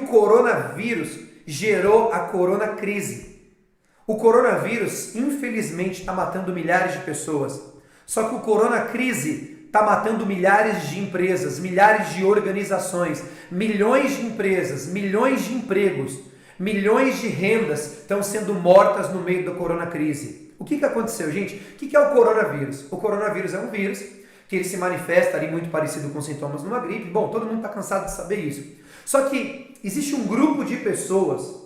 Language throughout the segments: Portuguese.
coronavírus gerou a coronacrise. O coronavírus, infelizmente, está matando milhares de pessoas. Só que o coronacrise está matando milhares de empresas, milhares de organizações, milhões de empresas, milhões de empregos, milhões de rendas estão sendo mortas no meio da coronacrise. O que aconteceu, gente? O que é o coronavírus? O coronavírus é um vírus que ele se manifesta ali muito parecido com sintomas numa gripe. Bom, todo mundo está cansado de saber isso. Só que existe um grupo de pessoas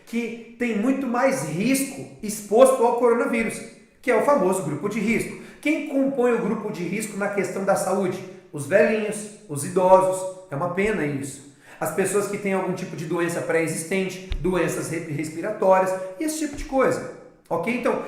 que tem muito mais risco exposto ao coronavírus, que é o famoso grupo de risco. Quem compõe o grupo de risco na questão da saúde? Os velhinhos, os idosos, é uma pena isso. As pessoas que têm algum tipo de doença pré-existente, doenças respiratórias, e esse tipo de coisa, ok? Então,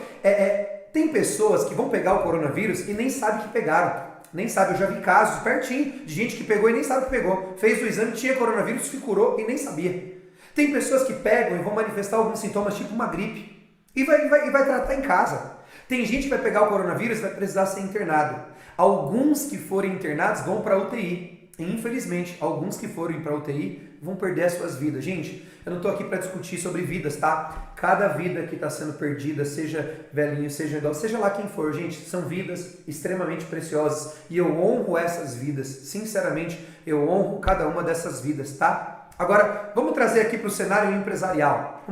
tem pessoas que vão pegar o coronavírus e nem sabem que pegaram. Nem sabe, eu já vi casos pertinho de gente que pegou e nem sabe que pegou. Fez o exame, tinha coronavírus, se curou e nem sabia. Tem pessoas que pegam e vão manifestar alguns sintomas tipo uma gripe e vai tratar em casa. Tem gente que vai pegar o coronavírus e vai precisar ser internado. Alguns que forem internados vão para a UTI. E, infelizmente, alguns que forem para a UTI vão perder as suas vidas. Gente, eu não estou aqui para discutir sobre vidas, tá? Cada vida que está sendo perdida, seja velhinho, seja idoso, seja lá quem for, gente, são vidas extremamente preciosas. E eu honro essas vidas. Sinceramente, eu honro cada uma dessas vidas, tá? Agora, vamos trazer aqui para o cenário empresarial.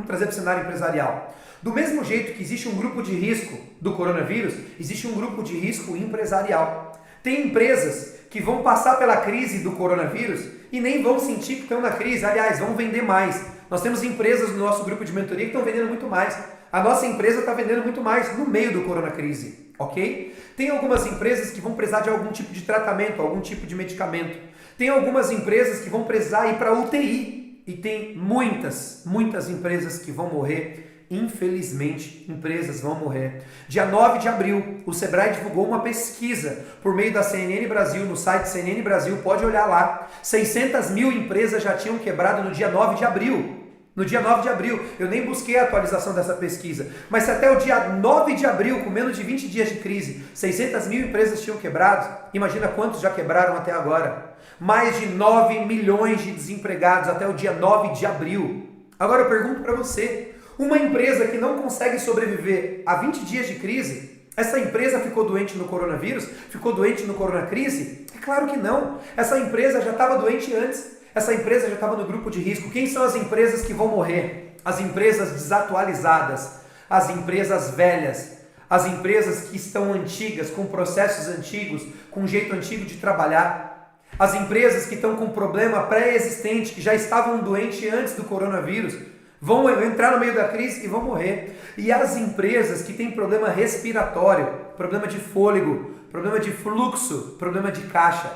Do mesmo jeito que existe um grupo de risco do coronavírus, existe um grupo de risco empresarial. Tem empresas que vão passar pela crise do coronavírus e nem vão sentir que estão na crise. Aliás, vão vender mais. Nós temos empresas no nosso grupo de mentoria que estão vendendo muito mais. A nossa empresa está vendendo muito mais no meio do coronacrise, ok? Tem algumas empresas que vão precisar de algum tipo de tratamento, algum tipo de medicamento. Tem algumas empresas que vão precisar ir para UTI. E tem muitas empresas que vão morrer. Infelizmente, empresas vão morrer. Dia 9 de abril, o Sebrae divulgou uma pesquisa por meio da CNN Brasil, no site CNN Brasil, pode olhar lá. 600 mil empresas já tinham quebrado no dia 9 de abril. No dia 9 de abril, eu nem busquei a atualização dessa pesquisa, mas se até o dia 9 de abril, com menos de 20 dias de crise, 600 mil empresas tinham quebrado, imagina quantos já quebraram até agora. Mais de 9 milhões de desempregados até o dia 9 de abril. Agora eu pergunto para você, uma empresa que não consegue sobreviver a 20 dias de crise, essa empresa ficou doente no coronavírus? Ficou doente no coronacrise? É claro que não. Essa empresa já estava doente antes. Essa empresa já estava no grupo de risco. Quem são as empresas que vão morrer? As empresas desatualizadas, as empresas velhas, as empresas que estão antigas, com processos antigos, com um jeito antigo de trabalhar. As empresas que estão com problema pré-existente, que já estavam doentes antes do coronavírus, vão entrar no meio da crise e vão morrer. E as empresas que têm problema respiratório, problema de fôlego, problema de fluxo, problema de caixa,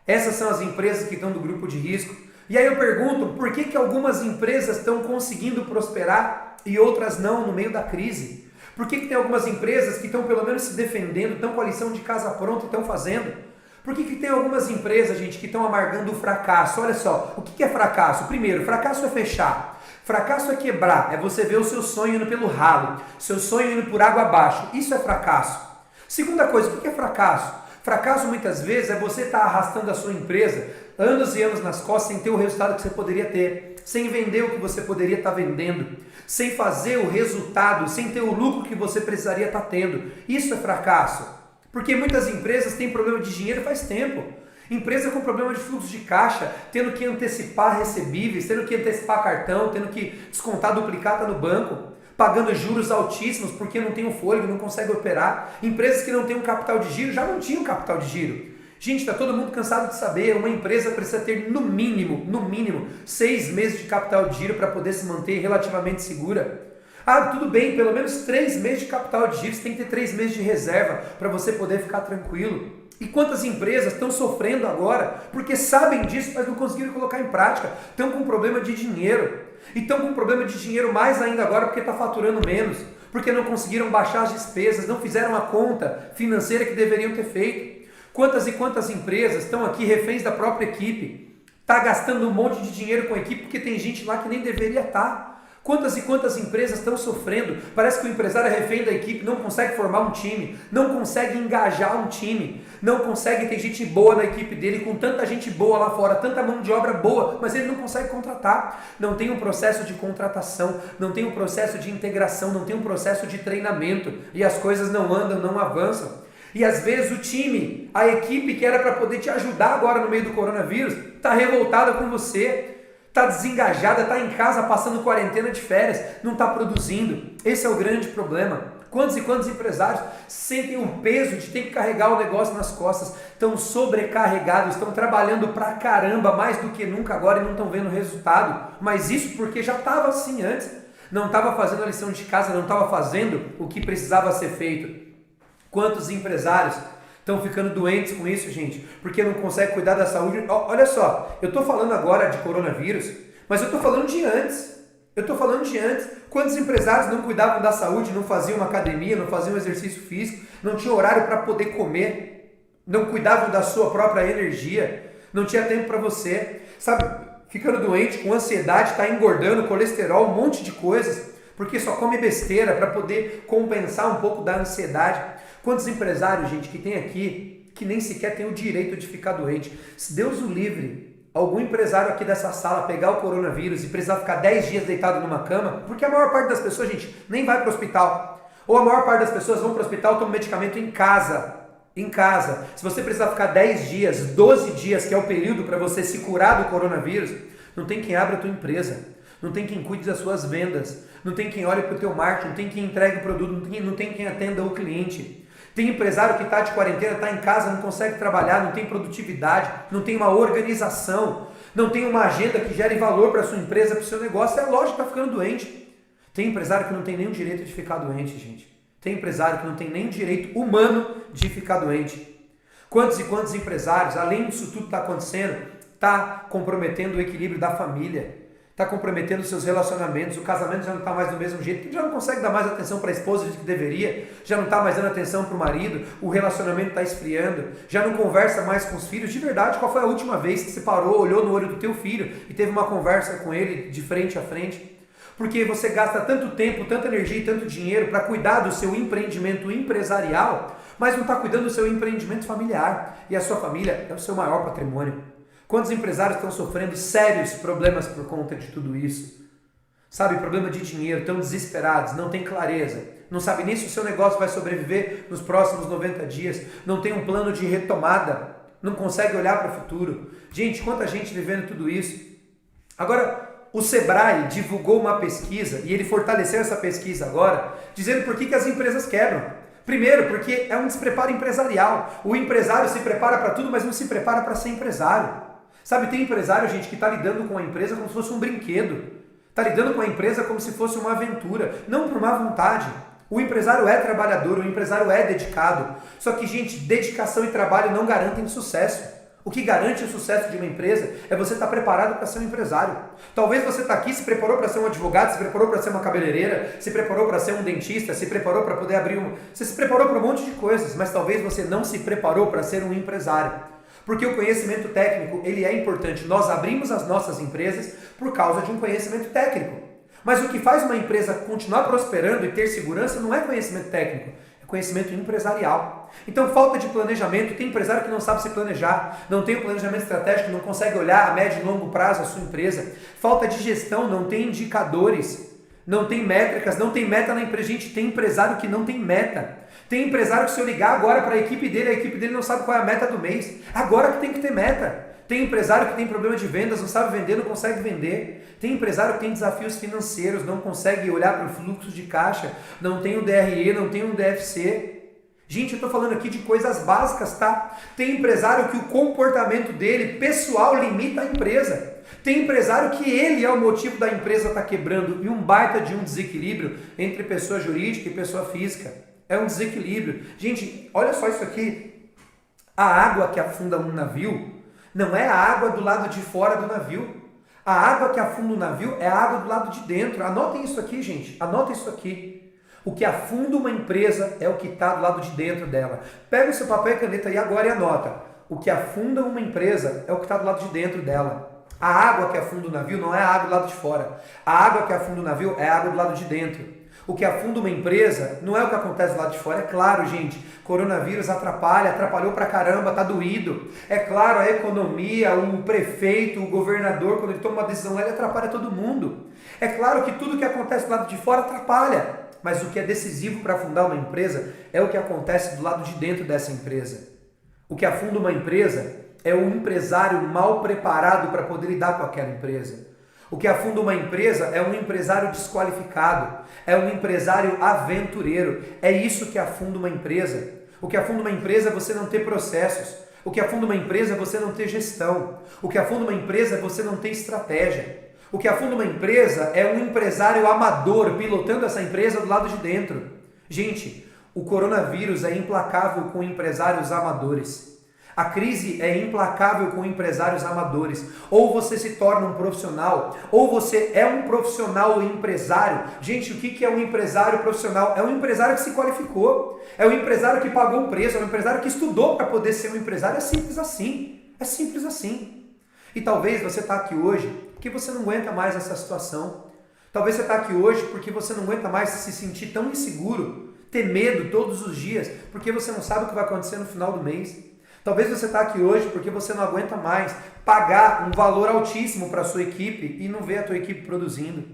essas são as empresas que estão do grupo de risco. E aí eu pergunto, por que algumas empresas estão conseguindo prosperar e outras não no meio da crise? Por que tem algumas empresas que estão pelo menos se defendendo, estão com a lição de casa pronta e estão fazendo? Por que tem algumas empresas, gente, que estão amargando o fracasso? Olha só, o que é fracasso? Primeiro, fracasso é fechar. Fracasso é quebrar, é você ver o seu sonho indo pelo ralo, seu sonho indo por água abaixo. Isso é fracasso. Segunda coisa, o que é fracasso? Fracasso muitas vezes é você estar arrastando a sua empresa anos e anos nas costas sem ter o resultado que você poderia ter, sem vender o que você poderia estar vendendo, sem fazer o resultado, sem ter o lucro que você precisaria estar tendo. Isso é fracasso. Porque muitas empresas têm problema de dinheiro faz tempo. Empresa com problema de fluxo de caixa, tendo que antecipar recebíveis, tendo que antecipar cartão, tendo que descontar duplicata no banco, pagando juros altíssimos porque não tem um fôlego, não consegue operar. Empresas que não têm um capital de giro já não tinham capital de giro. Gente, está todo mundo cansado de saber, uma empresa precisa ter no mínimo 6 meses de capital de giro para poder se manter relativamente segura. Ah, tudo bem, pelo menos 3 meses de capital de giro, você tem que ter 3 meses de reserva para você poder ficar tranquilo. E quantas empresas estão sofrendo agora porque sabem disso, mas não conseguiram colocar em prática, estão com problema de dinheiro. E estão com problema de dinheiro mais ainda agora porque está faturando menos, porque não conseguiram baixar as despesas, não fizeram a conta financeira que deveriam ter feito. Quantas e quantas empresas estão aqui reféns da própria equipe, está gastando um monte de dinheiro com a equipe porque tem gente lá que nem deveria estar. Quantas e quantas empresas estão sofrendo? Parece que o empresário é refém da equipe, não consegue formar um time, não consegue engajar um time, não consegue ter gente boa na equipe dele, com tanta gente boa lá fora, tanta mão de obra boa, mas ele não consegue contratar. Não tem um processo de contratação, não tem um processo de integração, não tem um processo de treinamento e as coisas não andam, não avançam. E às vezes o time, a equipe que era para poder te ajudar agora no meio do coronavírus, está revoltada com você. Está desengajada, está em casa passando quarentena de férias, não está produzindo. Esse é o grande problema. Quantos e quantos empresários sentem o peso de ter que carregar o negócio nas costas, estão sobrecarregados, estão trabalhando pra caramba, mais do que nunca agora e não estão vendo resultado. Mas isso porque já estava assim antes. Não estava fazendo a lição de casa, não estava fazendo o que precisava ser feito. Quantos empresários estão ficando doentes com isso, gente, porque não conseguem cuidar da saúde. Olha só, eu estou falando agora de coronavírus, mas eu estou falando de antes. Quantos empresários não cuidavam da saúde, não faziam uma academia, não faziam exercício físico, não tinham horário para poder comer, não cuidavam da sua própria energia, não tinha tempo para você, sabe, ficando doente, com ansiedade, está engordando, colesterol, um monte de coisas, porque só come besteira para poder compensar um pouco da ansiedade. Quantos empresários, gente, que tem aqui, que nem sequer tem o direito de ficar doente. Se Deus o livre, algum empresário aqui dessa sala pegar o coronavírus e precisar ficar 10 dias deitado numa cama, porque a maior parte das pessoas, gente, nem vai para o hospital. Ou a maior parte das pessoas vão para o hospital e tomam medicamento em casa. Em casa. Se você precisar ficar 10 dias, 12 dias, que é o período para você se curar do coronavírus, não tem quem abra a tua empresa. Não tem quem cuide das suas vendas. Não tem quem olhe para o teu marketing. Não tem quem entregue o produto. Não tem quem atenda o cliente. Tem empresário que está de quarentena, está em casa, não consegue trabalhar, não tem produtividade, não tem uma organização, não tem uma agenda que gere valor para a sua empresa, para o seu negócio. É lógico que está ficando doente. Tem empresário que não tem nem o direito de ficar doente, gente. Tem empresário que não tem nem o direito humano de ficar doente. Quantos e quantos empresários, além disso tudo que está acontecendo, está comprometendo o equilíbrio da família, está comprometendo seus relacionamentos, o casamento já não está mais do mesmo jeito, já não consegue dar mais atenção para a esposa do que deveria, já não está mais dando atenção para o marido, o relacionamento está esfriando, já não conversa mais com os filhos. De verdade, qual foi a última vez que você parou, olhou no olho do teu filho e teve uma conversa com ele de frente a frente? Porque você gasta tanto tempo, tanta energia e tanto dinheiro para cuidar do seu empreendimento empresarial, mas não está cuidando do seu empreendimento familiar, e a sua família é o seu maior patrimônio. Quantos empresários estão sofrendo sérios problemas por conta de tudo isso? Sabe, problema de dinheiro, estão desesperados, não tem clareza, não sabe nem se o seu negócio vai sobreviver nos próximos 90 dias, não tem um plano de retomada, não consegue olhar para o futuro. Gente, quanta gente vivendo tudo isso. Agora, o Sebrae divulgou uma pesquisa, e ele fortaleceu essa pesquisa agora, dizendo por que as empresas quebram. Primeiro, porque é um despreparo empresarial. O empresário se prepara para tudo, mas não se prepara para ser empresário. Sabe, tem empresário, gente, que está lidando com a empresa como se fosse um brinquedo. Está lidando com a empresa como se fosse uma aventura, não por má vontade. O empresário é trabalhador, o empresário é dedicado. Só que, gente, dedicação e trabalho não garantem sucesso. O que garante o sucesso de uma empresa é você estar preparado para ser um empresário. Talvez você está aqui, se preparou para ser um advogado, se preparou para ser uma cabeleireira, se preparou para ser um dentista, se preparou para poder abrir um... Você se preparou para um monte de coisas, mas talvez você não se preparou para ser um empresário. Porque o conhecimento técnico, ele é importante. Nós abrimos as nossas empresas por causa de um conhecimento técnico. Mas o que faz uma empresa continuar prosperando e ter segurança não é conhecimento técnico, é conhecimento empresarial. Então, falta de planejamento. Tem empresário que não sabe se planejar, não tem um planejamento estratégico, não consegue olhar a médio e longo prazo a sua empresa. Falta de gestão, não tem indicadores, não tem métricas, não tem meta na empresa. Gente, tem empresário que não tem meta. Tem empresário que, se eu ligar agora para a equipe dele não sabe qual é a meta do mês. Agora que tem que ter meta. Tem empresário que tem problema de vendas, não sabe vender, não consegue vender. Tem empresário que tem desafios financeiros, não consegue olhar para o fluxo de caixa, não tem o DRE, não tem um DFC. Gente, eu estou falando aqui de coisas básicas, tá? Tem empresário que o comportamento dele, pessoal, limita a empresa. Tem empresário que ele é o motivo da empresa estar quebrando, e um baita de um desequilíbrio entre pessoa jurídica e pessoa física. É um desequilíbrio. Gente, olha só isso aqui. A água que afunda um navio não é a água do lado de fora do navio. A água que afunda o navio é a água do lado de dentro. Anotem isso aqui, gente. Anotem isso aqui. O que afunda uma empresa é o que está do lado de dentro dela. Pega o seu papel e caneta aí agora e anota. O que afunda uma empresa é o que está do lado de dentro dela. A água que afunda o navio não é a água do lado de fora. A água que afunda o navio é a água do lado de dentro. O que afunda uma empresa não é o que acontece do lado de fora. É claro, gente, coronavírus atrapalhou pra caramba, tá doído. É claro, a economia, o prefeito, o governador, quando ele toma uma decisão, ele atrapalha todo mundo. É claro que tudo que acontece do lado de fora atrapalha. Mas o que é decisivo para afundar uma empresa é o que acontece do lado de dentro dessa empresa. O que afunda uma empresa é o empresário mal preparado para poder lidar com aquela empresa. O que afunda uma empresa é um empresário desqualificado, é um empresário aventureiro. É isso que afunda uma empresa. O que afunda uma empresa é você não ter processos. O que afunda uma empresa é você não ter gestão. O que afunda uma empresa é você não ter estratégia. O que afunda uma empresa é um empresário amador pilotando essa empresa do lado de dentro. Gente, o coronavírus é implacável com empresários amadores. A crise é implacável com empresários amadores. Ou você se torna um profissional, ou você é um profissional empresário. Gente, o que é um empresário profissional? É um empresário que se qualificou. É um empresário que pagou um preço. É um empresário que estudou para poder ser um empresário. É simples assim. É simples assim. E talvez você está aqui hoje porque você não aguenta mais essa situação. Talvez você está aqui hoje porque você não aguenta mais se sentir tão inseguro, ter medo todos os dias, porque você não sabe o que vai acontecer no final do mês. Talvez você está aqui hoje porque você não aguenta mais pagar um valor altíssimo para a sua equipe e não ver a tua equipe produzindo.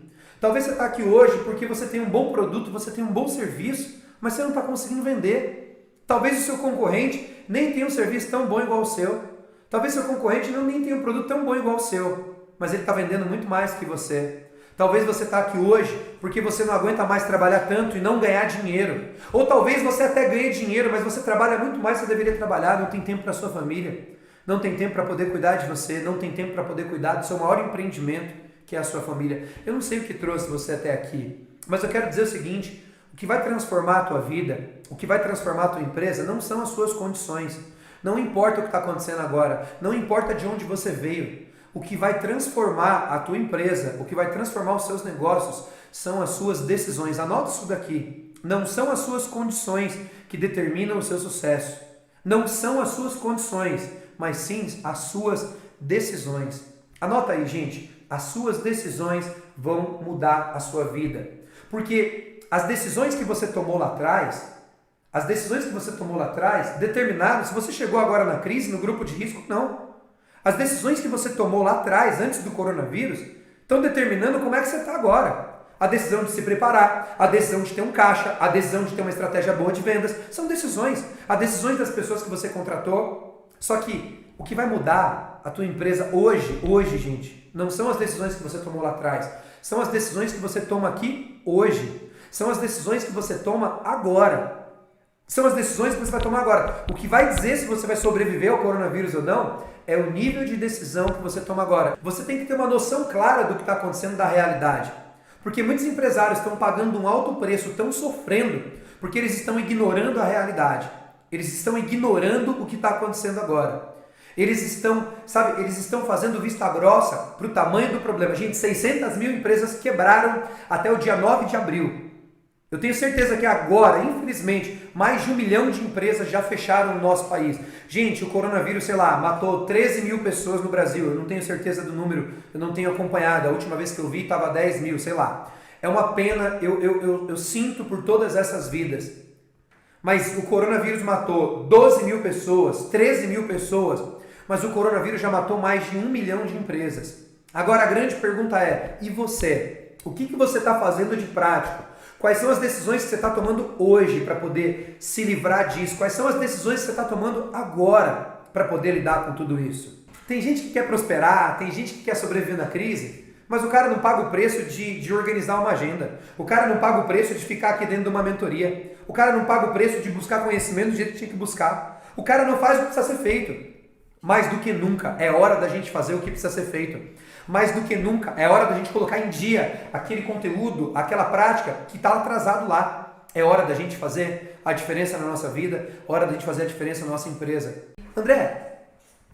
Talvez você está aqui hoje porque você tem um bom produto, você tem um bom serviço, mas você não está conseguindo vender. Talvez o seu concorrente nem tenha um serviço tão bom igual o seu. Talvez seu concorrente nem tenha um produto tão bom igual o seu, mas ele está vendendo muito mais que você. Talvez você está aqui hoje porque você não aguenta mais trabalhar tanto e não ganhar dinheiro. Ou talvez você até ganhe dinheiro, mas você trabalha muito mais do que você deveria trabalhar, não tem tempo para a sua família, não tem tempo para poder cuidar de você, não tem tempo para poder cuidar do seu maior empreendimento, que é a sua família. Eu não sei o que trouxe você até aqui, mas eu quero dizer o seguinte: o que vai transformar a tua vida, o que vai transformar a tua empresa não são as suas condições. Não importa o que está acontecendo agora, não importa de onde você veio. O que vai transformar a tua empresa, o que vai transformar os seus negócios são as suas decisões. Anota isso daqui. Não são as suas condições que determinam o seu sucesso. Não são as suas condições, mas sim as suas decisões. Anota aí, gente. As suas decisões vão mudar a sua vida. Porque as decisões que você tomou lá atrás, determinaram se você chegou agora na crise, no grupo de risco, não. As decisões que você tomou lá atrás, antes do coronavírus, estão determinando como é que você está agora. A decisão de se preparar, a decisão de ter um caixa, a decisão de ter uma estratégia boa de vendas, são decisões. As decisões das pessoas que você contratou. Só que o que vai mudar a tua empresa hoje, gente, não são as decisões que você tomou lá atrás. São as decisões que você toma aqui hoje. São as decisões que você toma agora. São as decisões que você vai tomar agora. O que vai dizer se você vai sobreviver ao coronavírus ou não é o nível de decisão que você toma agora. Você tem que ter uma noção clara do que está acontecendo da realidade. Porque muitos empresários estão pagando um alto preço, estão sofrendo, porque eles estão ignorando a realidade. Eles estão ignorando o que está acontecendo agora. Eles estão fazendo vista grossa para o tamanho do problema. Gente, 600 mil empresas quebraram até o dia 9 de abril. Eu tenho certeza que agora, infelizmente, mais de 1 milhão de empresas já fecharam no nosso país. Gente, o coronavírus, matou 13 mil pessoas no Brasil. Eu não tenho certeza do número, eu não tenho acompanhado. A última vez que eu vi estava 10 mil, É uma pena, eu sinto por todas essas vidas. Mas o coronavírus matou 12 mil pessoas, 13 mil pessoas, mas o coronavírus já matou mais de 1 milhão de empresas. Agora a grande pergunta é, e você? O que você está fazendo de prático? Quais são as decisões que você está tomando hoje para poder se livrar disso? Quais são as decisões que você está tomando agora para poder lidar com tudo isso? Tem gente que quer prosperar, tem gente que quer sobreviver na crise, mas o cara não paga o preço de organizar uma agenda. O cara não paga o preço de ficar aqui dentro de uma mentoria. O cara não paga o preço de buscar conhecimento do jeito que tinha que buscar. O cara não faz o que precisa ser feito. Mais do que nunca, é hora da gente fazer o que precisa ser feito. Mais do que nunca, é hora da gente colocar em dia aquele conteúdo, aquela prática que está atrasado lá. É hora da gente fazer a diferença na nossa vida, é hora da gente fazer a diferença na nossa empresa. André,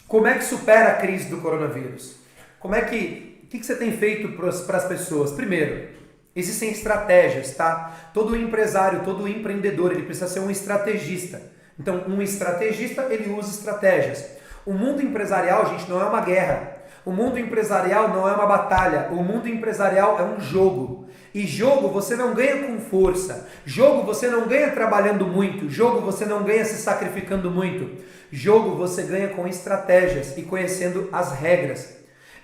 como é que supera a crise do coronavírus? O que você tem feito para as pessoas? Primeiro, existem estratégias, tá? Todo empresário, todo empreendedor, ele precisa ser um estrategista. Então, um estrategista, ele usa estratégias. O mundo empresarial, gente, não é uma guerra. O mundo empresarial não é uma batalha, o mundo empresarial é um jogo. E jogo você não ganha com força, jogo você não ganha trabalhando muito, jogo você não ganha se sacrificando muito, jogo você ganha com estratégias e conhecendo as regras.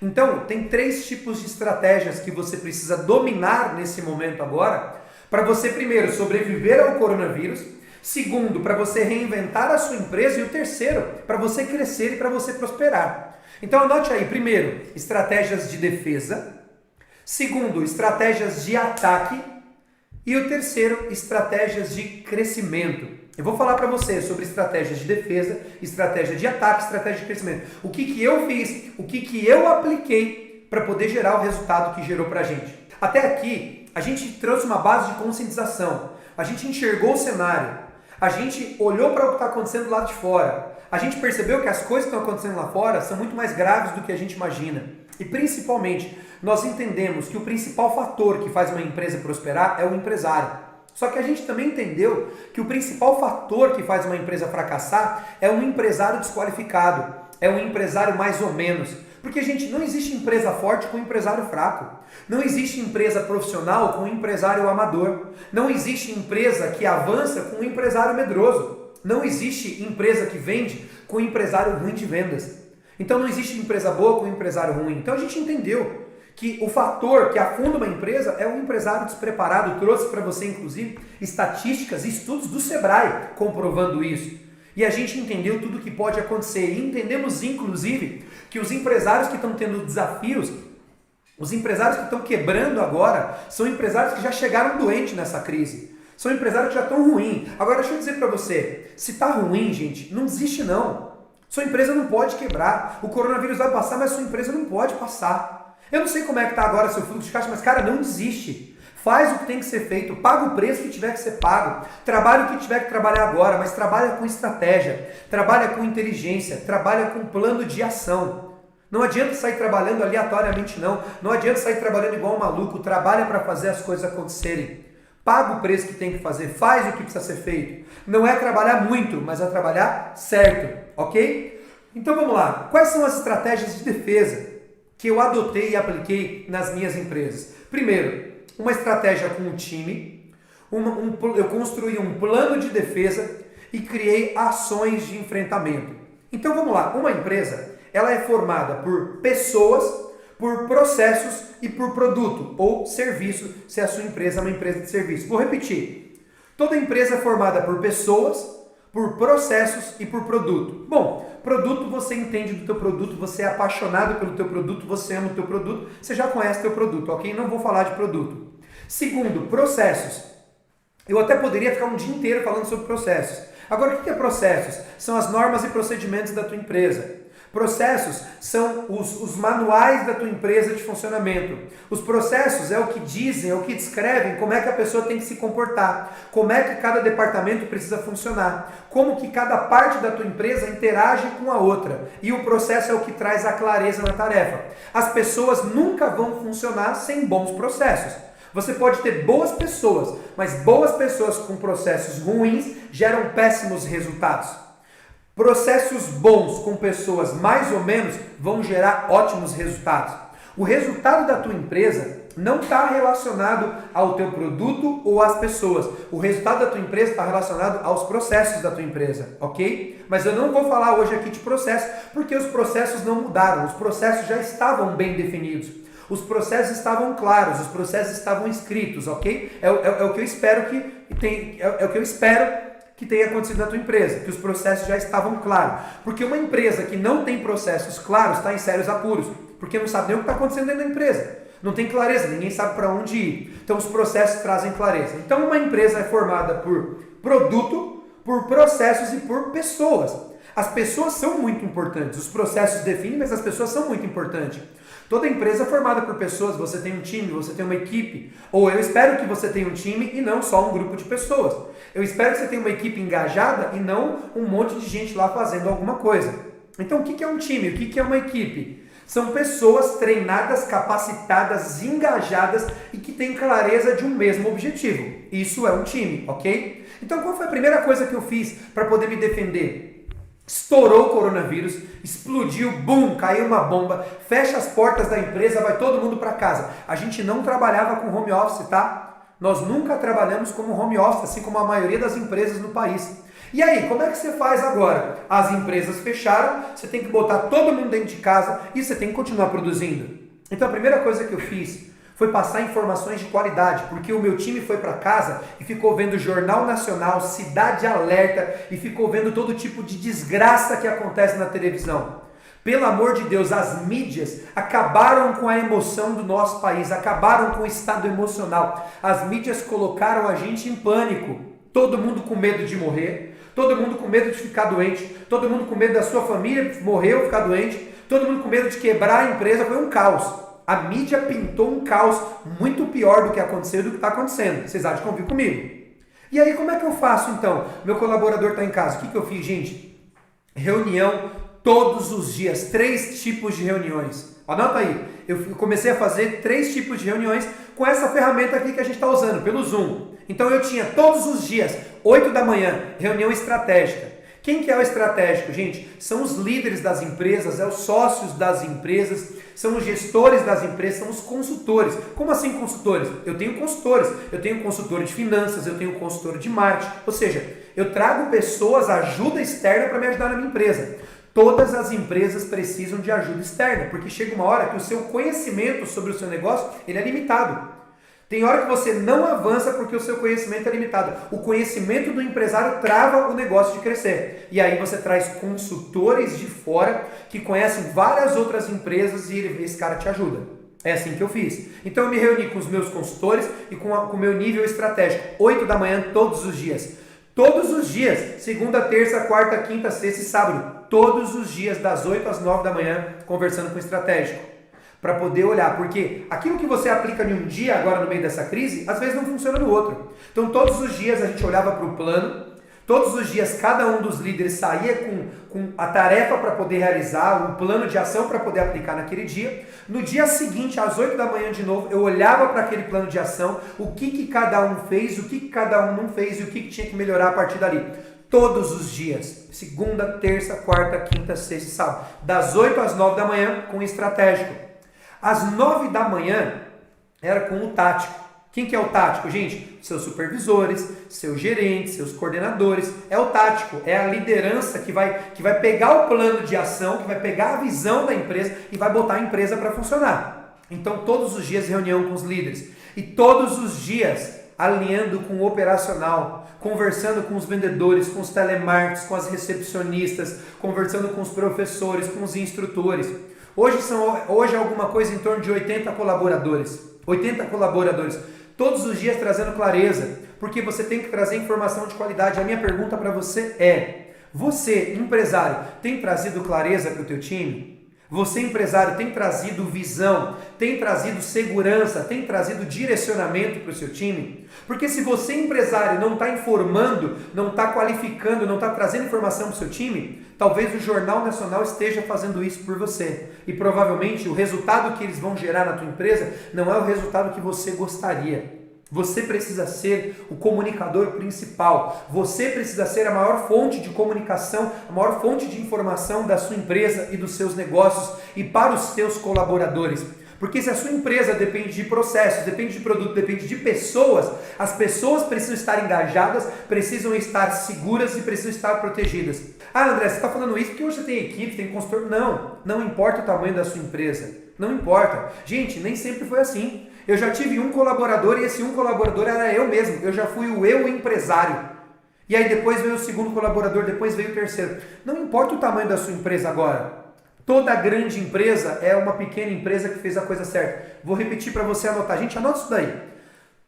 Então, tem 3 tipos de estratégias que você precisa dominar nesse momento agora, para você primeiro sobreviver ao coronavírus, segundo, para você reinventar a sua empresa e o terceiro, para você crescer e para você prosperar. Então anote aí, primeiro, estratégias de defesa, segundo, estratégias de ataque e o terceiro, estratégias de crescimento. Eu vou falar para você sobre estratégias de defesa, estratégia de ataque, estratégia de crescimento. O que eu fiz, o que eu apliquei para poder gerar o resultado que gerou para a gente. Até aqui, a gente trouxe uma base de conscientização, a gente enxergou o cenário, a gente olhou para o que está acontecendo lá de fora, a gente percebeu que as coisas que estão acontecendo lá fora são muito mais graves do que a gente imagina. E principalmente, nós entendemos que o principal fator que faz uma empresa prosperar é o empresário. Só que a gente também entendeu que o principal fator que faz uma empresa fracassar é um empresário desqualificado, é um empresário mais ou menos. Porque, gente, não existe empresa forte com empresário fraco. Não existe empresa profissional com empresário amador. Não existe empresa que avança com empresário medroso. Não existe empresa que vende com empresário ruim de vendas. Então não existe empresa boa com empresário ruim. Então a gente entendeu que o fator que afunda uma empresa é um empresário despreparado. Trouxe para você, inclusive, estatísticas e estudos do Sebrae comprovando isso. E a gente entendeu tudo o que pode acontecer. E entendemos, inclusive, que os empresários que estão tendo desafios, os empresários que estão quebrando agora, são empresários que já chegaram doentes nessa crise. São empresários que já estão ruins. Agora, deixa eu dizer para você, se está ruim, gente, não desiste não. Sua empresa não pode quebrar. O coronavírus vai passar, mas sua empresa não pode passar. Eu não sei como é que está agora seu fluxo de caixa, mas, cara, não desiste. Faz o que tem que ser feito, paga o preço que tiver que ser pago, trabalha o que tiver que trabalhar agora, mas trabalha com estratégia, trabalha com inteligência, trabalha com plano de ação. Não adianta sair trabalhando aleatoriamente não, não adianta sair trabalhando igual um maluco, trabalha para fazer as coisas acontecerem. Paga o preço que tem que fazer, faz o que precisa ser feito. Não é trabalhar muito, mas é trabalhar certo, ok? Então vamos lá, quais são as estratégias de defesa que eu adotei e apliquei nas minhas empresas? Primeiro, uma estratégia com o time, eu construí um plano de defesa e criei ações de enfrentamento. Então vamos lá, uma empresa ela é formada por pessoas, por processos e por produto ou serviço, se a sua empresa é uma empresa de serviço. Vou repetir, toda empresa é formada por pessoas, por processos e por produto. Bom, produto você entende do teu produto, você é apaixonado pelo teu produto, você ama o teu produto, você já conhece o teu produto, ok? Não vou falar de produto. Segundo, processos. Eu até poderia ficar um dia inteiro falando sobre processos. Agora, o que é processos? São as normas e procedimentos da tua empresa. Processos são os manuais da tua empresa de funcionamento. Os processos é o que dizem, é o que descrevem como é que a pessoa tem que se comportar, como é que cada departamento precisa funcionar, como que cada parte da tua empresa interage com a outra. E o processo é o que traz a clareza na tarefa. As pessoas nunca vão funcionar sem bons processos. Você pode ter boas pessoas, mas boas pessoas com processos ruins geram péssimos resultados. Processos bons com pessoas mais ou menos vão gerar ótimos resultados. O resultado da tua empresa não está relacionado ao teu produto ou às pessoas. O resultado da tua empresa está relacionado aos processos da tua empresa, ok? Mas eu não vou falar hoje aqui de processo, porque os processos não mudaram. Os processos já estavam bem definidos. Os processos estavam claros, os processos estavam escritos, ok? É o que eu espero que tenha acontecido na tua empresa, que os processos já estavam claros. Porque uma empresa que não tem processos claros está em sérios apuros, porque não sabe nem o que está acontecendo dentro da empresa. Não tem clareza, ninguém sabe para onde ir. Então os processos trazem clareza. Então uma empresa é formada por produto, por processos e por pessoas. As pessoas são muito importantes, os processos definem, mas as pessoas são muito importantes. Toda empresa é formada por pessoas, você tem um time, você tem uma equipe, ou eu espero que você tenha um time e não só um grupo de pessoas. Eu espero que você tenha uma equipe engajada e não um monte de gente lá fazendo alguma coisa. Então o que é um time? O que é uma equipe? São pessoas treinadas, capacitadas, engajadas e que têm clareza de um mesmo objetivo. Isso é um time, ok? Então qual foi a primeira coisa que eu fiz para poder me defender? Estourou o coronavírus, explodiu, bum, caiu uma bomba, fecha as portas da empresa, vai todo mundo para casa. A gente não trabalhava com home office, tá? Nós nunca trabalhamos como home office, assim como a maioria das empresas no país. E aí, como é que você faz agora? As empresas fecharam, você tem que botar todo mundo dentro de casa e você tem que continuar produzindo. Então a primeira coisa que eu fiz foi passar informações de qualidade, porque o meu time foi para casa e ficou vendo Jornal Nacional, Cidade Alerta e ficou vendo todo tipo de desgraça que acontece na televisão. Pelo amor de Deus, as mídias acabaram com a emoção do nosso país, acabaram com o estado emocional. As mídias colocaram a gente em pânico, todo mundo com medo de morrer, todo mundo com medo de ficar doente, todo mundo com medo da sua família morrer ou ficar doente, todo mundo com medo de quebrar a empresa, foi um caos. A mídia pintou um caos muito pior do que aconteceu e do que está acontecendo. Vocês acham que convivem comigo? E aí, como é que eu faço então? Meu colaborador está em casa. O que eu fiz, gente? Reunião todos os dias. 3 tipos de reuniões. Anota aí. Eu comecei a fazer 3 tipos de reuniões com essa ferramenta aqui que a gente está usando, pelo Zoom. Então eu tinha todos os dias, 8 da manhã, reunião estratégica. Quem que é o estratégico, gente? São os líderes das empresas, os sócios das empresas, são os gestores das empresas, são os consultores. Como assim consultores? Eu tenho consultores, eu tenho consultor de finanças, eu tenho consultor de marketing, ou seja, eu trago pessoas, ajuda externa para me ajudar na minha empresa. Todas as empresas precisam de ajuda externa, porque chega uma hora que o seu conhecimento sobre o seu negócio ele é limitado. Tem hora que você não avança porque o seu conhecimento é limitado. O conhecimento do empresário trava o negócio de crescer. E aí você traz consultores de fora que conhecem várias outras empresas e esse cara te ajuda. É assim que eu fiz. Então eu me reuni com os meus consultores e com o meu nível estratégico. 8 da manhã todos os dias. Todos os dias. Segunda, terça, quarta, quinta, sexta e sábado. Todos os dias das 8 às 9 da manhã conversando com o estratégico. Para poder olhar, porque aquilo que você aplica em um dia, agora no meio dessa crise, às vezes não funciona no outro. Então todos os dias a gente olhava para o plano, todos os dias cada um dos líderes saía com a tarefa para poder realizar, um plano de ação para poder aplicar naquele dia. No dia seguinte, às 8 da manhã de novo, eu olhava para aquele plano de ação, o que cada um fez, o que cada um não fez e o que tinha que melhorar a partir dali. Todos os dias, segunda, terça, quarta, quinta, sexta e sábado, das 8 às 9 da manhã com o estratégico. Às 9 da manhã era com o tático. Quem que é o tático, gente? Seus supervisores, seus gerentes, seus coordenadores. É o tático, é a liderança que vai pegar o plano de ação, que vai pegar a visão da empresa e vai botar a empresa para funcionar. Então, todos os dias reunião com os líderes. E todos os dias alinhando com o operacional, conversando com os vendedores, com os telemarketers, com as recepcionistas, conversando com os professores, com os instrutores. Hoje é alguma coisa em torno de 80 colaboradores. 80 colaboradores. Todos os dias trazendo clareza. Porque você tem que trazer informação de qualidade. A minha pergunta para você é: você, empresário, tem trazido clareza para o teu time? Você, empresário, tem trazido visão, tem trazido segurança, tem trazido direcionamento para o seu time? Porque se você, empresário, não está informando, não está qualificando, não está trazendo informação para o seu time, talvez o Jornal Nacional esteja fazendo isso por você. E provavelmente o resultado que eles vão gerar na tua empresa não é o resultado que você gostaria. Você precisa ser o comunicador principal. Você precisa ser a maior fonte de comunicação, a maior fonte de informação da sua empresa e dos seus negócios e para os seus colaboradores. Porque se a sua empresa depende de processos, depende de produto, depende de pessoas, as pessoas precisam estar engajadas, precisam estar seguras e precisam estar protegidas. Ah, André, você está falando isso porque hoje você tem equipe, tem consultor. Não importa o tamanho da sua empresa. Não importa. Gente, nem sempre foi assim. Eu já tive um colaborador e esse um colaborador era eu mesmo. Eu já fui o eu empresário. E aí depois veio o segundo colaborador, depois veio o terceiro. Não importa o tamanho da sua empresa agora. Toda grande empresa é uma pequena empresa que fez a coisa certa. Vou repetir para você anotar. Gente, anota isso daí.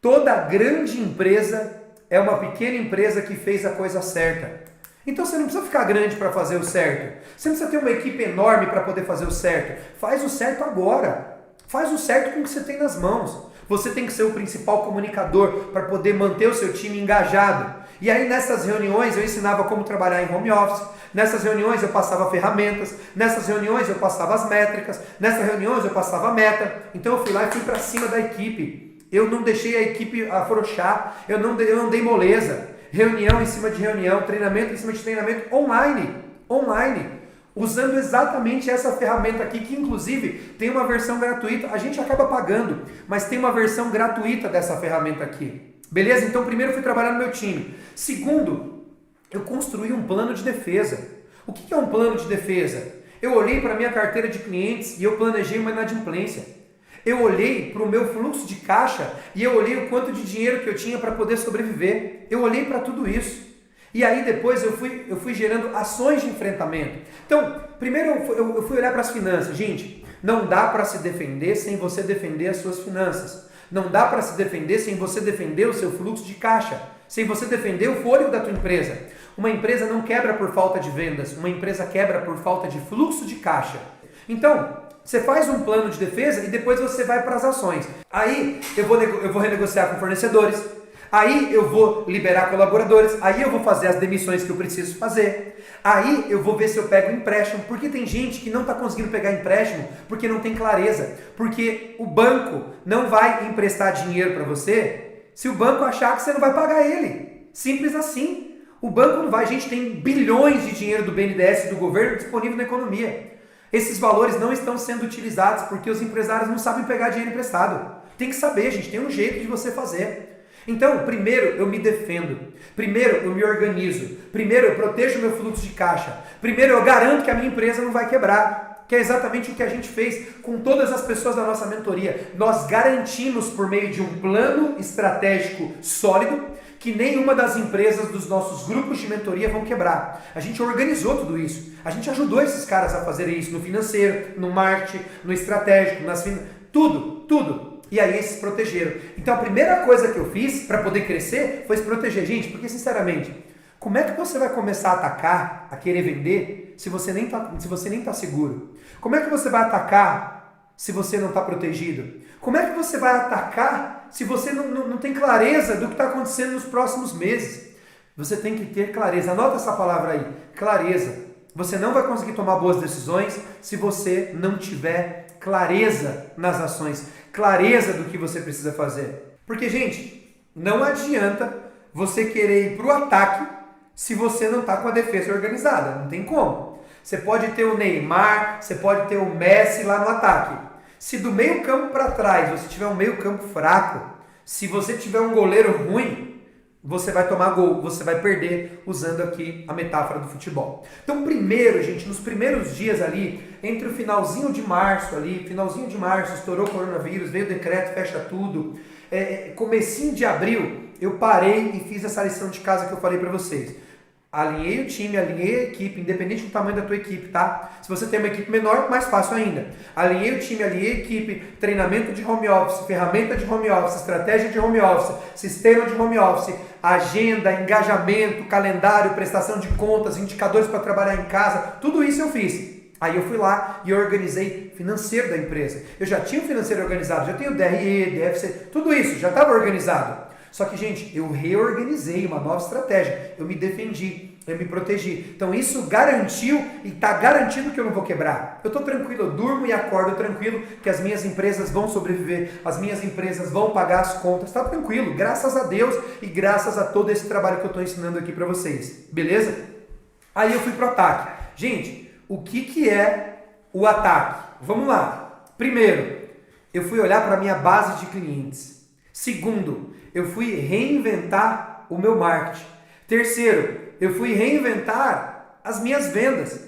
Toda grande empresa é uma pequena empresa que fez a coisa certa. Então você não precisa ficar grande para fazer o certo. Você não precisa ter uma equipe enorme para poder fazer o certo. Faz o certo agora. Faz o certo com o que você tem nas mãos. Você tem que ser o principal comunicador para poder manter o seu time engajado. E aí nessas reuniões eu ensinava como trabalhar em home office. Nessas reuniões eu passava ferramentas. Nessas reuniões eu passava as métricas. Nessas reuniões eu passava a meta. Então eu fui lá e fui para cima da equipe. Eu não deixei a equipe afrouxar. Eu não dei moleza. Reunião em cima de reunião, treinamento em cima de treinamento online. online, usando exatamente essa ferramenta aqui, que inclusive tem uma versão gratuita. A gente acaba pagando, mas tem uma versão gratuita dessa ferramenta aqui. Beleza? Então, primeiro, eu fui trabalhar no meu time. Segundo, eu construí um plano de defesa. O que é um plano de defesa? Eu olhei para a minha carteira de clientes e eu planejei uma inadimplência. Eu olhei para o meu fluxo de caixa e eu olhei o quanto de dinheiro que eu tinha para poder sobreviver. Eu olhei para tudo isso. E aí depois eu fui gerando ações de enfrentamento. Então, primeiro eu fui olhar para as finanças. Gente, não dá para se defender sem você defender as suas finanças. Não dá para se defender sem você defender o seu fluxo de caixa. Sem você defender o fôlego da tua empresa. Uma empresa não quebra por falta de vendas. Uma empresa quebra por falta de fluxo de caixa. Então, você faz um plano de defesa e depois você vai para as ações. Aí eu vou renegociar com fornecedores. Aí eu vou liberar colaboradores, aí eu vou fazer as demissões que eu preciso fazer. Aí eu vou ver se eu pego empréstimo, porque tem gente que não está conseguindo pegar empréstimo porque não tem clareza. Porque o banco não vai emprestar dinheiro para você se o banco achar que você não vai pagar ele. Simples assim. O banco não vai. A gente tem bilhões de dinheiro do BNDES e do governo disponível na economia. Esses valores não estão sendo utilizados porque os empresários não sabem pegar dinheiro emprestado. Tem que saber, gente, tem um jeito de você fazer. Então, primeiro eu me defendo, primeiro eu me organizo, primeiro eu protejo o meu fluxo de caixa, primeiro eu garanto que a minha empresa não vai quebrar, que é exatamente o que a gente fez com todas as pessoas da nossa mentoria. Nós garantimos por meio de um plano estratégico sólido que nenhuma das empresas dos nossos grupos de mentoria vão quebrar. A gente organizou tudo isso, a gente ajudou esses caras a fazerem isso no financeiro, no marketing, no estratégico, tudo. E aí eles se protegeram. Então a primeira coisa que eu fiz para poder crescer foi se proteger. Gente, porque sinceramente, como é que você vai começar a atacar, a querer vender, se você nem está seguro? Como é que você vai atacar se você não está protegido? Como é que você vai atacar se você não tem clareza do que está acontecendo nos próximos meses? Você tem que ter clareza. Anota essa palavra aí, clareza. Você não vai conseguir tomar boas decisões se você não tiver clareza nas ações, clareza do que você precisa fazer. Porque, gente, não adianta você querer ir para o ataque se você não está com a defesa organizada. Não tem como. Você pode ter o Neymar, você pode ter o Messi lá no ataque. Se do meio campo para trás você tiver um meio campo fraco, se você tiver um goleiro ruim, você vai tomar gol, você vai perder, usando aqui a metáfora do futebol. Então, primeiro, gente, nos primeiros dias ali, entre o finalzinho de março, estourou o coronavírus, veio o decreto, fecha tudo. Comecinho de abril, eu parei e fiz essa lição de casa que eu falei para vocês. Alinhei o time, alinhei a equipe, independente do tamanho da tua equipe, tá? Se você tem uma equipe menor, mais fácil ainda. Alinhei o time, alinhei a equipe, treinamento de home office, ferramenta de home office, estratégia de home office, sistema de home office, agenda, engajamento, calendário, prestação de contas, indicadores para trabalhar em casa, tudo isso eu fiz. Aí eu fui lá e organizei financeiro da empresa. Eu já tinha o financeiro organizado, já tenho o DRE, DFC, tudo isso, já estava organizado. Só que, gente, eu reorganizei uma nova estratégia, eu me defendi, eu me protegi. Então isso garantiu e está garantido que eu não vou quebrar. Eu estou tranquilo, eu durmo e acordo tranquilo que as minhas empresas vão sobreviver, as minhas empresas vão pagar as contas, está tranquilo, graças a Deus e graças a todo esse trabalho que eu estou ensinando aqui para vocês, beleza? Aí eu fui pro ataque. Gente, o que é o ataque? Vamos lá. Primeiro, eu fui olhar para a minha base de clientes. Segundo, eu fui reinventar o meu marketing. Terceiro, eu fui reinventar as minhas vendas.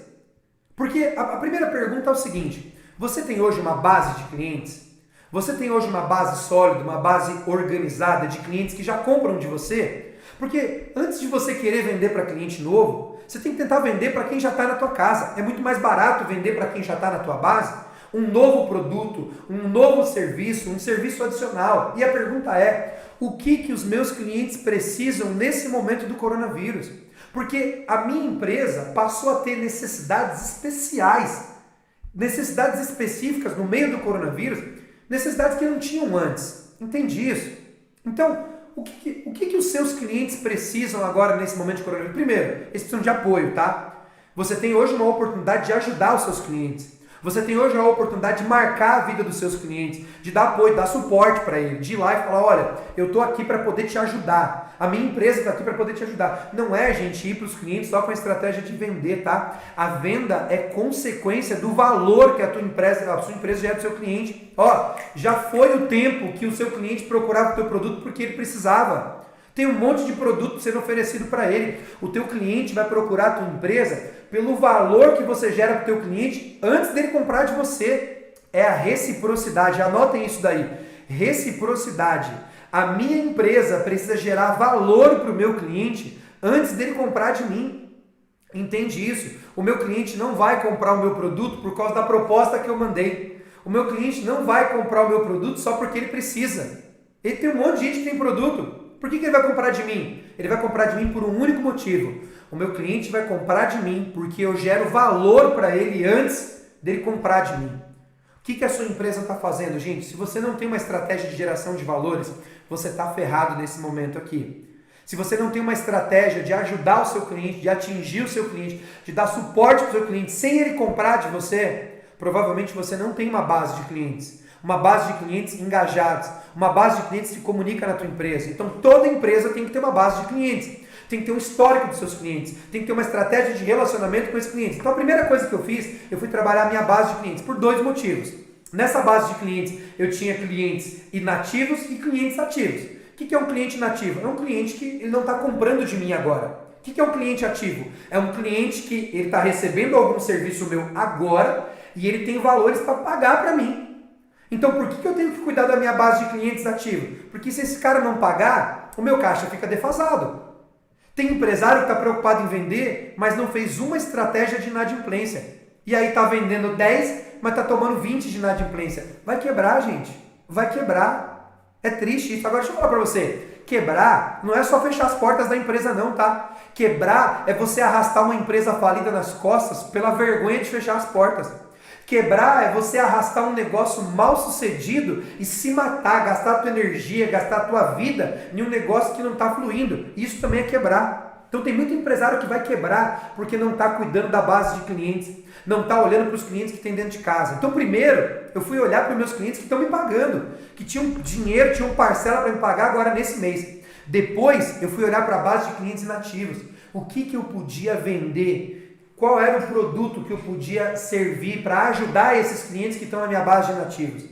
Porque a primeira pergunta é o seguinte: você tem hoje uma base de clientes? Você tem hoje uma base sólida, uma base organizada de clientes que já compram de você? Porque antes de você querer vender para cliente novo, você tem que tentar vender para quem já está na tua casa. É muito mais barato vender para quem já está na tua base um novo produto, um novo serviço, um serviço adicional. E a pergunta é: o que os meus clientes precisam nesse momento do coronavírus? Porque a minha empresa passou a ter necessidades especiais, necessidades específicas no meio do coronavírus, necessidades que não tinham antes. Entendi isso. Então, o que os seus clientes precisam agora nesse momento de coronavírus? Primeiro, eles precisam de apoio, tá? Você tem hoje uma oportunidade de ajudar os seus clientes. Você tem hoje a oportunidade de marcar a vida dos seus clientes, de dar apoio, dar suporte para ele, de ir lá e falar, olha, eu estou aqui para poder te ajudar. A minha empresa está aqui para poder te ajudar. Não é, gente, ir para os clientes só com a estratégia de vender, tá? A venda é consequência do valor que a sua empresa gera para o seu cliente. Ó, já foi o tempo que o seu cliente procurava o teu produto porque ele precisava. Tem um monte de produto sendo oferecido para ele. O teu cliente vai procurar a tua empresa pelo valor que você gera para o teu cliente antes dele comprar de você. É a reciprocidade. Anotem isso daí. Reciprocidade. A minha empresa precisa gerar valor para o meu cliente antes dele comprar de mim. Entende isso? O meu cliente não vai comprar o meu produto por causa da proposta que eu mandei. O meu cliente não vai comprar o meu produto só porque ele precisa. Ele tem um monte de gente que tem produto. Por que ele vai comprar de mim? Ele vai comprar de mim por um único motivo. O meu cliente vai comprar de mim porque eu gero valor para ele antes dele comprar de mim. O que a sua empresa está fazendo, gente? Se você não tem uma estratégia de geração de valores, você está ferrado nesse momento aqui. Se você não tem uma estratégia de ajudar o seu cliente, de atingir o seu cliente, de dar suporte para o seu cliente sem ele comprar de você, provavelmente você não tem uma base de clientes. Uma base de clientes engajados, uma base de clientes que comunica na tua empresa. Então toda empresa tem que ter uma base de clientes, tem que ter um histórico dos seus clientes, tem que ter uma estratégia de relacionamento com esses clientes. Então a primeira coisa que eu fiz, eu fui trabalhar a minha base de clientes por dois motivos. Nessa base de clientes eu tinha clientes inativos e clientes ativos. O que é um cliente inativo? É um cliente que ele não está comprando de mim agora. O que é um cliente ativo? É um cliente que ele está recebendo algum serviço meu agora e ele tem valores para pagar para mim. Então, por que eu tenho que cuidar da minha base de clientes ativos? Porque se esse cara não pagar, o meu caixa fica defasado. Tem empresário que está preocupado em vender, mas não fez uma estratégia de inadimplência. E aí está vendendo 10, mas está tomando 20 de inadimplência. Vai quebrar, gente. Vai quebrar. É triste isso. Agora, deixa eu falar para você. Quebrar não é só fechar as portas da empresa não, tá? Quebrar é você arrastar uma empresa falida nas costas pela vergonha de fechar as portas. Quebrar é você arrastar um negócio mal sucedido e se matar, gastar a tua energia, gastar a tua vida em um negócio que não está fluindo. Isso também é quebrar. Então tem muito empresário que vai quebrar porque não está cuidando da base de clientes, não está olhando para os clientes que tem dentro de casa. Então primeiro eu fui olhar para os meus clientes que estão me pagando, que tinham dinheiro, tinham parcela para me pagar agora nesse mês. Depois eu fui olhar para a base de clientes inativos. O que eu podia vender? Qual era o produto que eu podia servir para ajudar esses clientes que estão na minha base de nativos?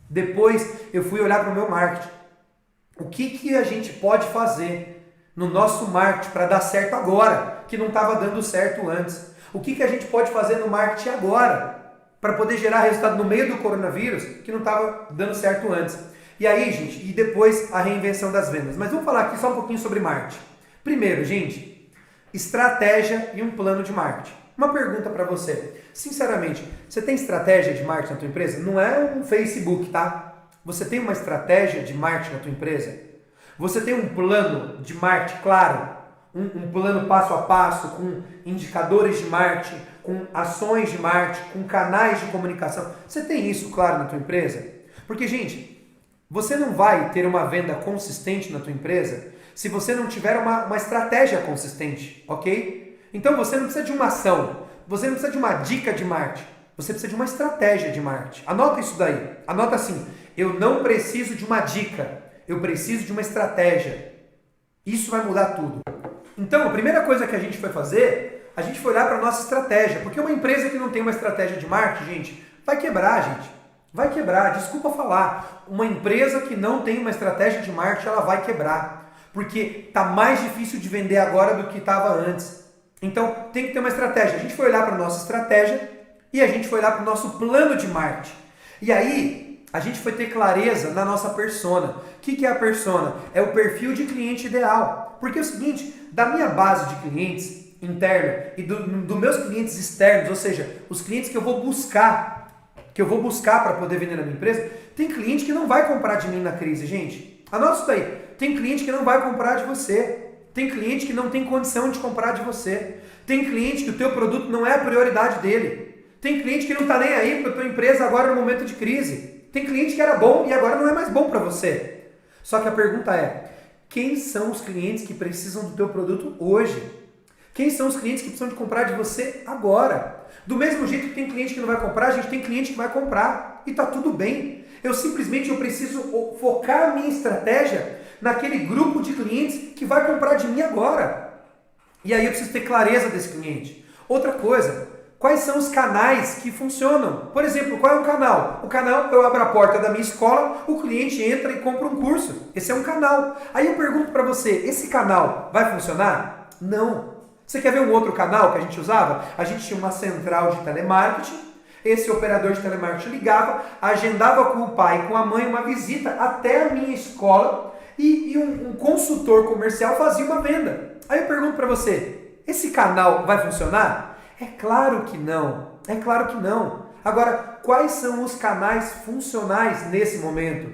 Depois eu fui olhar para o meu marketing. O que a gente pode fazer no nosso marketing para dar certo agora, que não estava dando certo antes? O que a gente pode fazer no marketing agora para poder gerar resultado no meio do coronavírus que não estava dando certo antes? E aí, gente, e depois a reinvenção das vendas. Mas vamos falar aqui só um pouquinho sobre marketing. Primeiro, gente, estratégia e um plano de marketing. Uma pergunta para você. Sinceramente, você tem estratégia de marketing na tua empresa? Não é um Facebook, tá? Você tem uma estratégia de marketing na tua empresa? Você tem um plano de marketing claro? Um plano passo a passo, com indicadores de marketing, com ações de marketing, com canais de comunicação? Você tem isso claro na tua empresa? Porque, gente, você não vai ter uma venda consistente na tua empresa se você não tiver uma estratégia consistente, ok? Então você não precisa de uma ação, você não precisa de uma dica de marketing, você precisa de uma estratégia de marketing. Anota isso daí, anota assim, eu não preciso de uma dica, eu preciso de uma estratégia. Isso vai mudar tudo. Então a primeira coisa que a gente foi fazer, a gente foi olhar para a nossa estratégia, porque uma empresa que não tem uma estratégia de marketing, gente, vai quebrar, gente. Vai quebrar, desculpa falar. Uma empresa que não tem uma estratégia de marketing, ela vai quebrar. Porque está mais difícil de vender agora do que estava antes. Então tem que ter uma estratégia. A gente foi olhar para a nossa estratégia e a gente foi olhar para o nosso plano de marketing. E aí a gente foi ter clareza na nossa persona. O que é a persona? É o perfil de cliente ideal. Porque é o seguinte, da minha base de clientes interna e dos meus clientes externos, ou seja, os clientes que eu vou buscar para poder vender na minha empresa, tem cliente que não vai comprar de mim na crise, gente. Anota isso daí. Tem cliente que não vai comprar de você. Tem cliente que não tem condição de comprar de você. Tem cliente que o teu produto não é a prioridade dele. Tem cliente que não está nem aí para a tua empresa agora no momento de crise. Tem cliente que era bom e agora não é mais bom para você. Só que a pergunta é, quem são os clientes que precisam do teu produto hoje? Quem são os clientes que precisam de comprar de você agora? Do mesmo jeito que tem cliente que não vai comprar, a gente tem cliente que vai comprar. E tá tudo bem. Eu preciso focar a minha estratégia naquele grupo de clientes que vai comprar de mim agora. E aí eu preciso ter clareza desse cliente. Outra coisa, quais são os canais que funcionam? Por exemplo, qual é o canal? O canal, eu abro a porta da minha escola, o cliente entra e compra um curso. Esse é um canal. Aí eu pergunto para você, esse canal vai funcionar? Não. Você quer ver um outro canal que a gente usava? A gente tinha uma central de telemarketing. Esse operador de telemarketing ligava, agendava com o pai e com a mãe uma visita até a minha escola e um consultor comercial fazia uma venda. Aí eu pergunto para você, esse canal vai funcionar? É claro que não. É claro que não. Agora, quais são os canais funcionais nesse momento?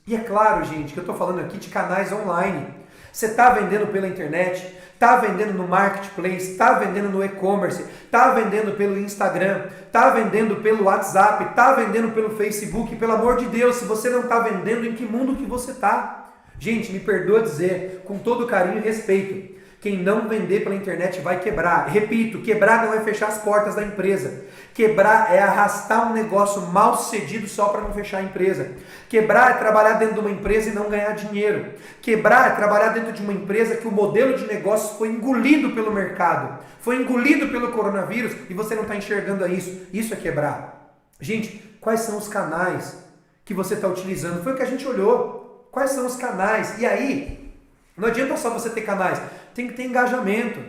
E é claro, gente, que eu estou falando aqui de canais online. Você está vendendo pela internet, está vendendo no marketplace, está vendendo no e-commerce, está vendendo pelo Instagram, está vendendo pelo WhatsApp, está vendendo pelo Facebook. Pelo amor de Deus, se você não está vendendo, em que mundo que você está? Gente, me perdoa dizer, com todo carinho e respeito, quem não vender pela internet vai quebrar. Repito, quebrar não é fechar as portas da empresa. Quebrar é arrastar um negócio mal sucedido só para não fechar a empresa. Quebrar é trabalhar dentro de uma empresa e não ganhar dinheiro. Quebrar é trabalhar dentro de uma empresa que o modelo de negócio foi engolido pelo mercado, foi engolido pelo coronavírus e você não está enxergando isso. Isso é quebrar. Gente, quais são os canais que você está utilizando? Foi o que a gente olhou. Quais são os canais? E aí, não adianta só você ter canais. Tem que ter engajamento,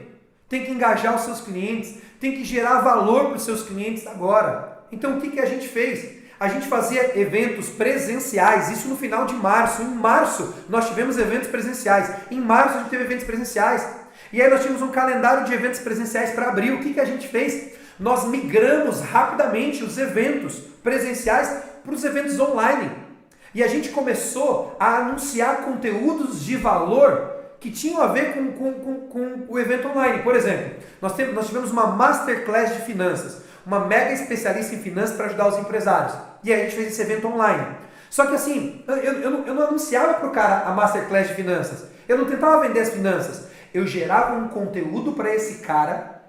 tem que engajar os seus clientes, tem que gerar valor para os seus clientes agora. Então o que a gente fez? A gente fazia eventos presenciais, isso no final de março. Em março nós tivemos eventos presenciais, em março a gente teve eventos presenciais. E aí nós tínhamos um calendário de eventos presenciais para abril. O que a gente fez? Nós migramos rapidamente os eventos presenciais para os eventos online. E a gente começou a anunciar conteúdos de valor que tinham a ver com o evento online. Por exemplo, nós tivemos uma masterclass de finanças, uma mega especialista em finanças para ajudar os empresários. E aí a gente fez esse evento online. Só que assim, eu não anunciava para o cara a masterclass de finanças. Eu não tentava vender as finanças. Eu gerava um conteúdo para esse cara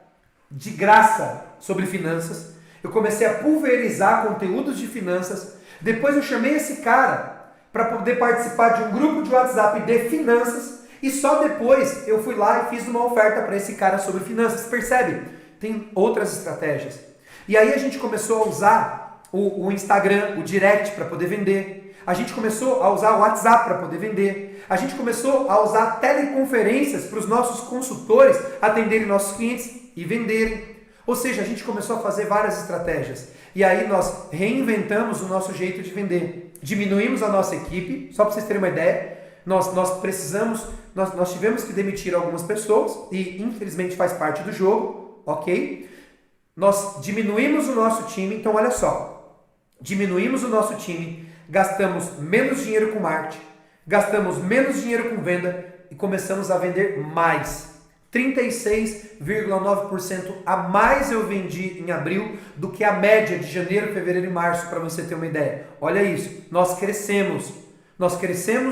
de graça sobre finanças. Eu comecei a pulverizar conteúdos de finanças. Depois eu chamei esse cara para poder participar de um grupo de WhatsApp de finanças. E só depois eu fui lá e fiz uma oferta para esse cara sobre finanças. Percebe? Tem outras estratégias. E aí a gente começou a usar o Instagram, o direct para poder vender. A gente começou a usar o WhatsApp para poder vender. A gente começou a usar teleconferências para os nossos consultores atenderem nossos clientes e venderem. Ou seja, a gente começou a fazer várias estratégias. E aí nós reinventamos o nosso jeito de vender. Diminuímos a nossa equipe, só para vocês terem uma ideia. Nós tivemos que demitir algumas pessoas e infelizmente faz parte do jogo, ok? Nós diminuímos o nosso time, então olha só, diminuímos o nosso time, gastamos menos dinheiro com marketing, gastamos menos dinheiro com venda e começamos a vender mais. 36,9% a mais eu vendi em abril do que a média de janeiro, fevereiro e março, para você ter uma ideia. Olha isso, nós crescemos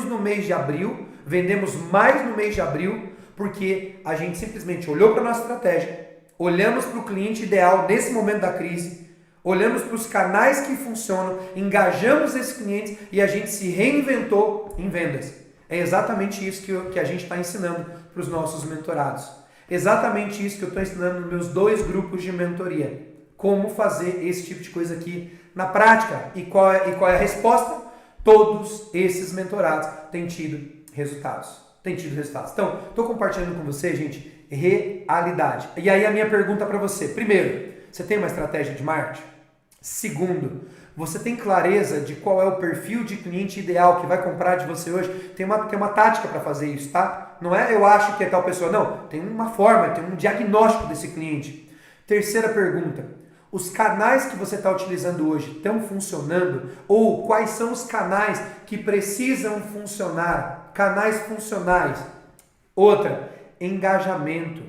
no mês de abril, vendemos mais no mês de abril, porque a gente simplesmente olhou para a nossa estratégia, olhamos para o cliente ideal nesse momento da crise, olhamos para os canais que funcionam, engajamos esses clientes e a gente se reinventou em vendas. É exatamente isso que a gente está ensinando para os nossos mentorados. Exatamente isso que eu estou ensinando nos meus 2 grupos de mentoria. Como fazer esse tipo de coisa aqui na prática. E qual é a resposta? Todos esses mentorados têm tido resultados. Então, estou compartilhando com você, gente, realidade. E aí a minha pergunta para você. Primeiro, você tem uma estratégia de marketing? Segundo, você tem clareza de qual é o perfil de cliente ideal que vai comprar de você hoje? Tem uma tática para fazer isso, tá? Não é eu acho que é tal pessoa, não. Tem uma forma, tem um diagnóstico desse cliente. Terceira pergunta, os canais que você está utilizando hoje estão funcionando? Ou quais são os canais que precisam funcionar? Canais funcionais. Outra, engajamento.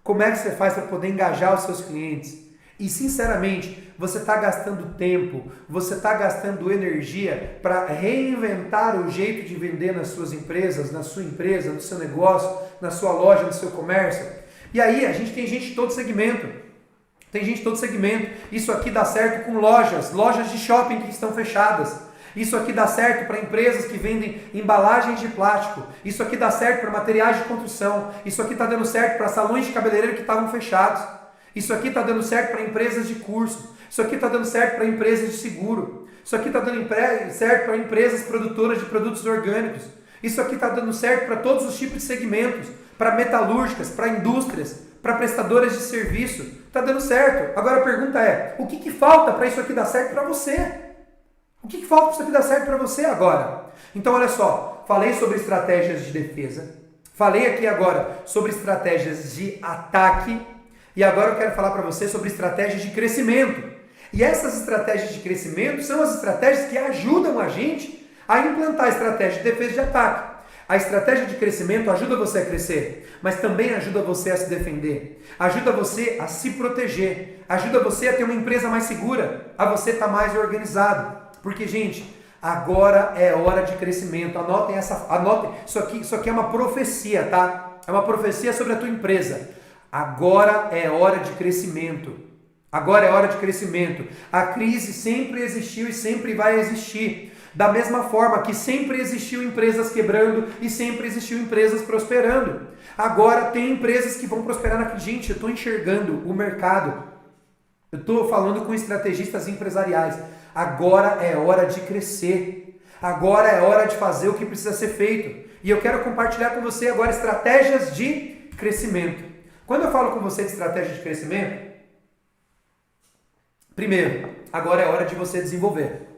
Como é que você faz para poder engajar os seus clientes? E sinceramente, você está gastando tempo, você está gastando energia para reinventar o jeito de vender nas suas empresas, na sua empresa, no seu negócio, na sua loja, no seu comércio? E aí a gente tem gente de todo segmento. Tem gente de todo segmento. Isso aqui dá certo com lojas de shopping que estão fechadas. Isso aqui dá certo para empresas que vendem embalagens de plástico. Isso aqui dá certo para materiais de construção. Isso aqui está dando certo para salões de cabeleireiro que estavam fechados. Isso aqui está dando certo para empresas de curso. Isso aqui está dando certo para empresas de seguro. Isso aqui está dando certo para empresas produtoras de produtos orgânicos. Isso aqui está dando certo para todos os tipos de segmentos. Para metalúrgicas, para indústrias, para prestadoras de serviço. Está dando certo. Agora a pergunta é, o que falta para isso aqui dar certo para você? O que falta para isso aqui dar certo para você agora? Então olha só, falei sobre estratégias de defesa, falei aqui agora sobre estratégias de ataque e agora eu quero falar para você sobre estratégias de crescimento. E essas estratégias de crescimento são as estratégias que ajudam a gente a implantar a estratégia de defesa e de ataque. A estratégia de crescimento ajuda você a crescer, mas também ajuda você a se defender, ajuda você a se proteger, ajuda você a ter uma empresa mais segura, a você estar mais organizado. Porque, gente, agora é hora de crescimento. Anotem, isso aqui é uma profecia, tá? É uma profecia sobre a tua empresa. Agora é hora de crescimento. Agora é hora de crescimento. A crise sempre existiu e sempre vai existir. Da mesma forma que sempre existiu empresas quebrando e sempre existiu empresas prosperando. Agora tem empresas que vão prosperar na crise. Gente, eu estou enxergando o mercado. Eu estou falando com estrategistas empresariais. Agora é hora de crescer. Agora é hora de fazer o que precisa ser feito. E eu quero compartilhar com você agora estratégias de crescimento. Quando eu falo com você de estratégia de crescimento, primeiro, agora é hora de você desenvolver.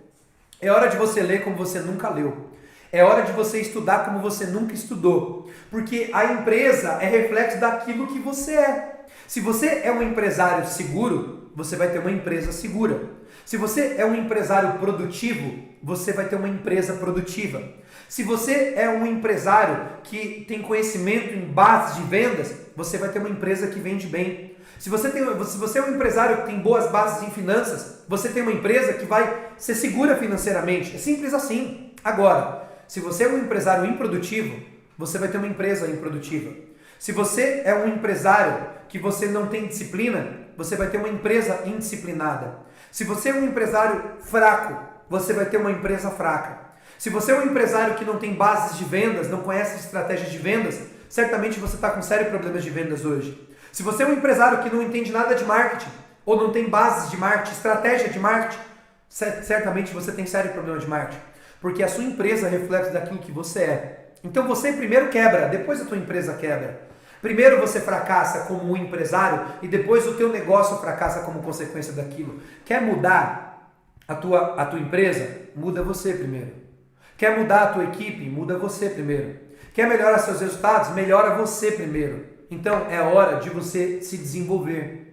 É hora de você ler como você nunca leu. É hora de você estudar como você nunca estudou. Porque a empresa é reflexo daquilo que você é. Se você é um empresário seguro, você vai ter uma empresa segura. Se você é um empresário produtivo, você vai ter uma empresa produtiva. Se você é um empresário que tem conhecimento em bases de vendas, você vai ter uma empresa que vende bem. Se você é um empresário que tem boas bases em finanças, você tem uma empresa que vai ser segura financeiramente. É simples assim. Agora, se você é um empresário improdutivo, você vai ter uma empresa improdutiva. Se você é um empresário que você não tem disciplina, você vai ter uma empresa indisciplinada. Se você é um empresário fraco, você vai ter uma empresa fraca. Se você é um empresário que não tem bases de vendas, não conhece estratégias de vendas, certamente você está com sérios problemas de vendas hoje. Se você é um empresário que não entende nada de marketing, ou não tem bases de marketing, estratégia de marketing, certamente você tem sério problema de marketing. Porque a sua empresa é reflexo daquilo que você é. Então você primeiro quebra, depois a tua empresa quebra. Primeiro você fracassa como um empresário e depois o teu negócio fracassa como consequência daquilo. Quer mudar a tua empresa? Muda você primeiro. Quer mudar a tua equipe? Muda você primeiro. Quer melhorar seus resultados? Melhora você primeiro. Então é hora de você se desenvolver.